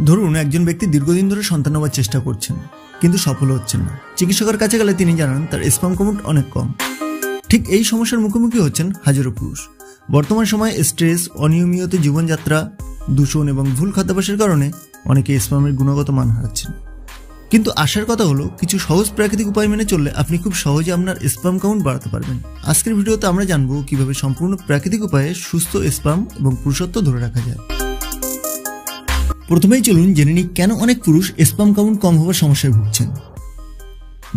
ধরুন একজন ব্যক্তি দীর্ঘদিন ধরে সন্তান নেওয়ার চেষ্টা করছেন কিন্তু সফল হচ্ছেন না। চিকিৎসকের কাছে গেলে তিনি জানান তার স্পার্ম কাউন্ট অনেক কম। ঠিক এই সমস্যার মুখোমুখি হচ্ছেন হাজারো পুরুষ। বর্তমান সময়ে স্ট্রেস, অনিয়মিত জীবনযাত্রা, দূষণ এবং ভুল খাদ্যাভ্যাসের কারণে অনেকে স্পার্মের গুণগত মান হারাচ্ছেন। কিন্তু আশার কথা হলো কিছু সহজ প্রাকৃতিক উপায় মেনে চললে আপনি খুব সহজে আপনার স্পার্ম কাউন্ট বাড়াতে পারবেন। আজকের ভিডিওতে আমরা জানবো কিভাবে সম্পূর্ণ প্রাকৃতিক উপায়ে সুস্থ স্পার্ম এবং পুরুষত্ব ধরে রাখা যায়। প্রথমেই চলুন জেনে নিই কেন অনেক পুরুষ স্পার্ম কাউন্ট কম হওয়ার সমস্যায় ভুগছেন।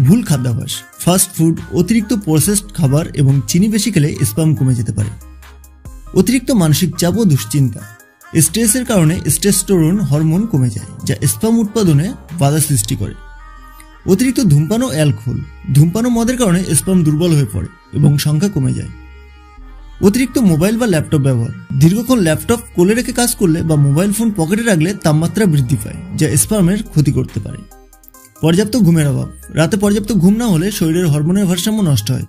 ভুল খাদ্যাভ্যাস, ফাস্ট ফুড, অতিরিক্ত প্রসেসড খাবার এবং চিনি বেশি খেলে স্পার্ম কমে যেতে পারে। অতিরিক্ত মানসিক চাপ ও দুশ্চিন্তা, স্ট্রেসের কারণে টেস্টোস্টেরন হরমোন কমে যায় যা স্পার্ম উৎপাদনে বাধা সৃষ্টি করে। অতিরিক্ত ধূমপান ও অ্যালকোহল, ধূমপান ও মদের কারণে স্পার্ম দুর্বল হয়ে পড়ে এবং সংখ্যা কমে যায়। অতিরিক্ত মোবাইল বা ল্যাপটপ ব্যবহার, দীর্ঘক্ষণ ল্যাপটপ কোলে রেখে কাজ করলে বা মোবাইল ফোন পকেটে রাখলে তাপমাত্রা বৃদ্ধি পায় যা স্পার্মের ক্ষতি করতে পারে। পর্যাপ্ত ঘুমের অভাব, রাতে পর্যাপ্ত ঘুম না হলে শরীরের হরমোনের ভারসাম্য নষ্ট হয়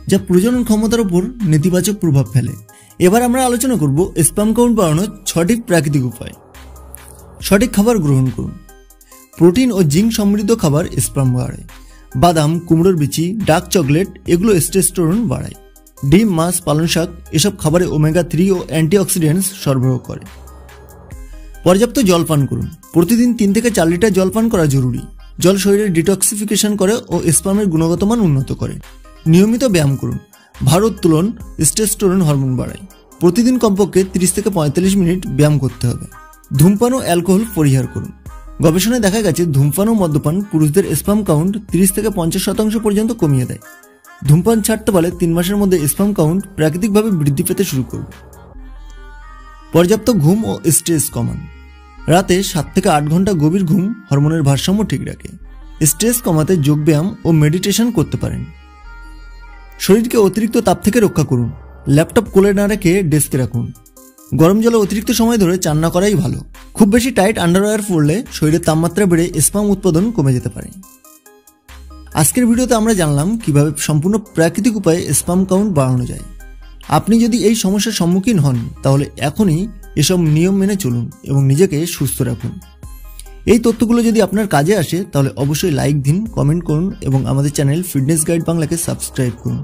যা প্রজনন ক্ষমতার উপর নেতিবাচক প্রভাব ফেলে। এবার আমরা আলোচনা করব স্পার্ম কাউন্ট বাড়ানোর 6টি প্রাকৃতিক উপায়। সঠিক খাবার গ্রহণ করুন। প্রোটিন ও জিঙ্ক সমৃদ্ধ খাবার স্পার্ম বাড়ায়। বাদাম, কুমড়োর বিচি, ডার্ক চকলেট এগুলো টেস্টোস্টেরন বাড়ায়। ডিম, মাছ, পালং শাক এসব খাবারে ওমেগা 3 ও অ্যান্টিঅক্সিডেন্টস সরবরাহ করে। পর্যাপ্ত জল পান করুন। প্রতিদিন 3 থেকে 4 লিটার জল পান করা জরুরি। জল শরীরের ডিটক্সিফিকেশন করে ও স্পার্মের গুণগত মান উন্নত করে। নিয়মিত ব্যায়াম করুন। ভারোত্তোলন টেস্টোস্টেরন হরমোন বাড়ায়। প্রতিদিন কমপক্ষে 30 থেকে 45 মিনিট ব্যায়াম করতে হবে। ধূমপান ও অ্যালকোহল পরিহার করুন। গবেষণায় দেখা গেছে ধূমপান ও মদ্যপান পুরুষদের স্পার্ম কাউন্ট 30 থেকে 50% পর্যন্ত কমিয়ে দেয়। ধূমপান ছাড়তে পারলে 3 মাসের মধ্যে স্পার্ম কাউন্ট প্রাকৃতিকভাবে বৃদ্ধি পেতে শুরু করবে। পর্যাপ্ত ঘুম ও স্ট্রেস কমান। রাতে 7 থেকে 8 ঘন্টা গভীর ঘুম হরমোনের ভারসাম্য ঠিক রাখে। স্ট্রেস কমাতে যোগব্যায়াম ও মেডিটেশন করতে পারেন। শরীরকে অতিরিক্ত তাপ থেকে রক্ষা করুন। ল্যাপটপ কোলে না রেখে ডেস্কে রাখুন। গরম জলে অতিরিক্ত সময় ধরে চান না করাই ভালো। খুব বেশি টাইট আন্ডারওয়্যার পরলে শরীরের তাপমাত্রা বেড়ে স্পার্ম উৎপাদন কমে যেতে পারে। আজকের ভিডিওতে আমরা জানলাম কিভাবে সম্পূর্ণ প্রাকৃতিক উপায়ে স্পার্ম কাউন্ট বাড়ানো যায়। আপনি যদি এই সমস্যার সম্মুখীন হন তাহলে এখনই এসব নিয়ম মেনে চলুন এবং নিজেকে সুস্থ রাখুন। এই তথ্যগুলো যদি আপনার কাজে আসে তাহলে অবশ্যই লাইক দিন, কমেন্ট করুন এবং আমাদের চ্যানেল ফিটনেস গাইড বাংলাকে সাবস্ক্রাইব করুন।